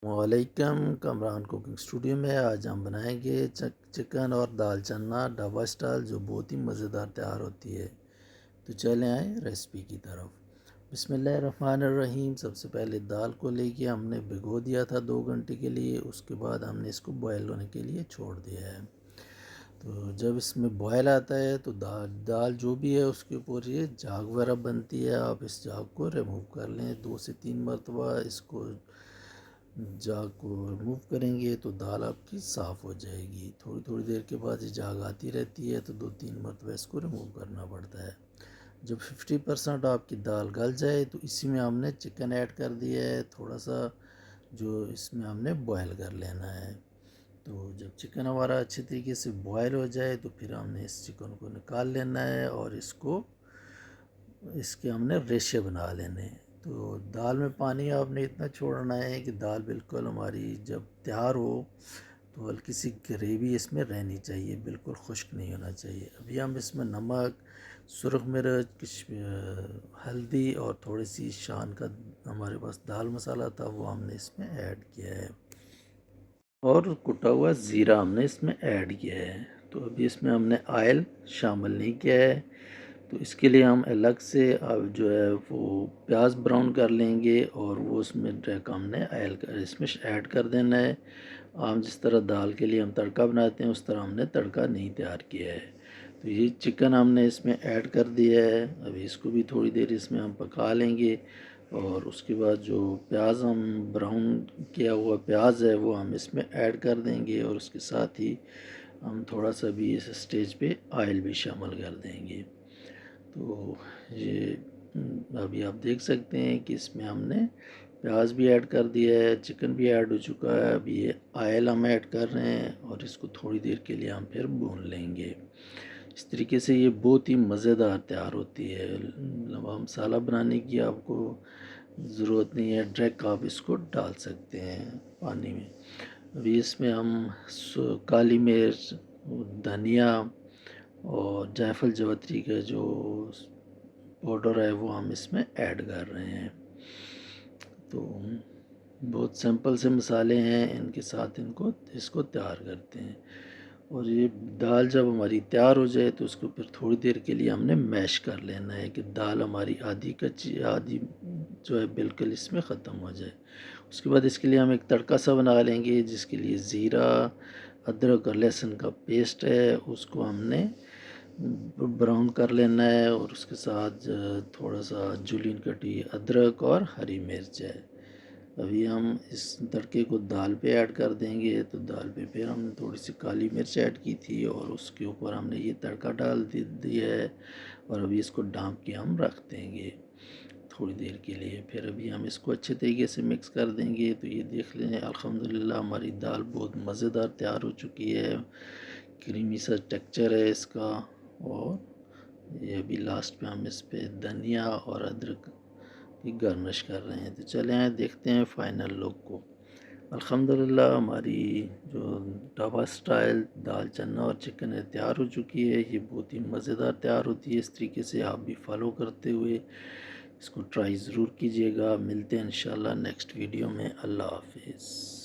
वालेकुम। Kamran cooking studio में आज हम बनाएंगे चिकन और दाल चना ढाबा स्टाइल, जो बहुत ही मज़ेदार तैयार होती है। तो चले आए रेसिपी की तरफ। बिस्मिल्लाहिर्रहमानिर्रहीम। सबसे पहले दाल को लेके हमने भिगो दिया था 2 घंटे के लिए। उसके बाद हमने इसको बॉयल होने के लिए छोड़ दिया है। तो जब इसमें बॉयल आता है तो दाल दाल जो भी है उसके ऊपर ये झाग वगैरह बनती है। आप इस झाग को रिमूव कर लें 2 से 3 मरतबा। इसको झाग को रिमूव करेंगे तो दाल आपकी साफ़ हो जाएगी। थोड़ी थोड़ी देर के बाद ये झाग आती रहती है तो 2-3 मरतबा इसको रिमूव करना पड़ता है। जब 50% आपकी दाल गल जाए तो इसी में हमने चिकन ऐड कर दिया है थोड़ा सा, जो इसमें हमने बॉयल कर लेना है। तो जब चिकन हमारा अच्छे तरीके से बॉयल हो जाए तो फिर हमने इस चिकन को निकाल लेना है और इसके हमने रेशे बना लेने हैं। तो दाल में पानी आपने इतना छोड़ना है कि दाल बिल्कुल हमारी जब तैयार हो तो हल्की सी ग्रेवी इसमें रहनी चाहिए, बिल्कुल खुश्क नहीं होना चाहिए। अभी हम इसमें नमक, सुरख मिर्च, हल्दी और थोड़ी सी शान का हमारे पास दाल मसाला था वो हमने इसमें ऐड किया है, और कुटा हुआ ज़ीरा हमने इसमें ऐड किया है। तो अभी इसमें हमने ऑयल शामिल नहीं किया है। तो इसके लिए हम अलग से अब जो है वो प्याज ब्राउन कर लेंगे और वो उसमें डायरेक्ट हमने ऑयल कर इसमें ऐड कर देना है। आम जिस तरह दाल के लिए हम तड़का बनाते हैं उस तरह हमने तड़का नहीं तैयार किया है। तो ये चिकन हमने इसमें ऐड कर दिया है। अभी इसको भी थोड़ी देर इसमें हम पका लेंगे और उसके बाद जो प्याज हम ब्राउन किया हुआ प्याज है वो हम इसमें ऐड कर देंगे, और उसके साथ ही हम थोड़ा सा भी इस स्टेज पे ऑयल भी शामिल कर देंगे। तो ये अभी आप देख सकते हैं कि इसमें हमने प्याज भी ऐड कर दिया है, चिकन भी ऐड हो चुका है। अभी ये ऑयल हम ऐड कर रहे हैं और इसको थोड़ी देर के लिए हम फिर भून लेंगे। इस तरीके से ये बहुत ही मज़ेदार तैयार होती है। मतलब मसाला बनाने की आपको ज़रूरत नहीं है, डायरेक्ट आप इसको डाल सकते हैं पानी में। अभी इसमें हम काली मिर्च, धनिया और जायफल जावित्री का जो पाउडर है वो हम इसमें ऐड कर रहे हैं। तो बहुत सिंपल से मसाले हैं, इनके साथ इसको तैयार करते हैं। और ये दाल जब हमारी तैयार हो जाए तो उसको फिर थोड़ी देर के लिए हमने मैश कर लेना है कि दाल हमारी आधी कच्ची आधी जो है बिल्कुल इसमें ख़त्म हो जाए। उसके बाद इसके लिए हम एक तड़का सा बना लेंगे, जिसके लिए ज़ीरा, अदरक और लहसुन का पेस्ट है उसको हमने ब्राउन कर लेना है, और उसके साथ थोड़ा सा जुलीन कटी अदरक और हरी मिर्च है। अभी हम इस तड़के को दाल पे ऐड कर देंगे। तो दाल पे फिर हमने थोड़ी सी काली मिर्च ऐड की थी और उसके ऊपर हमने ये तड़का डाल दिया है, और अभी इसको ढाँप के हम रख देंगे थोड़ी देर के लिए। फिर अभी हम इसको अच्छे तरीके से मिक्स कर देंगे। तो ये देख लें, अल्हम्दुलिल्लाह हमारी दाल बहुत मज़ेदार तैयार हो चुकी है। क्रीमी सा टेक्चर है इसका। और ये अभी लास्ट पे हम इस पे धनिया और अदरक की गार्निश कर रहे हैं। तो चले आए देखते हैं फाइनल लुक को। अल्हम्दुलिल्लाह हमारी जो ढाबा स्टाइल दाल चना और चिकन है तैयार हो चुकी है। ये बहुत ही मज़ेदार तैयार होती है। इस तरीके से आप भी फॉलो करते हुए इसको ट्राई ज़रूर कीजिएगा। मिलते हैं इंशाल्लाह नेक्स्ट वीडियो में। अल्लाह हाफिज़।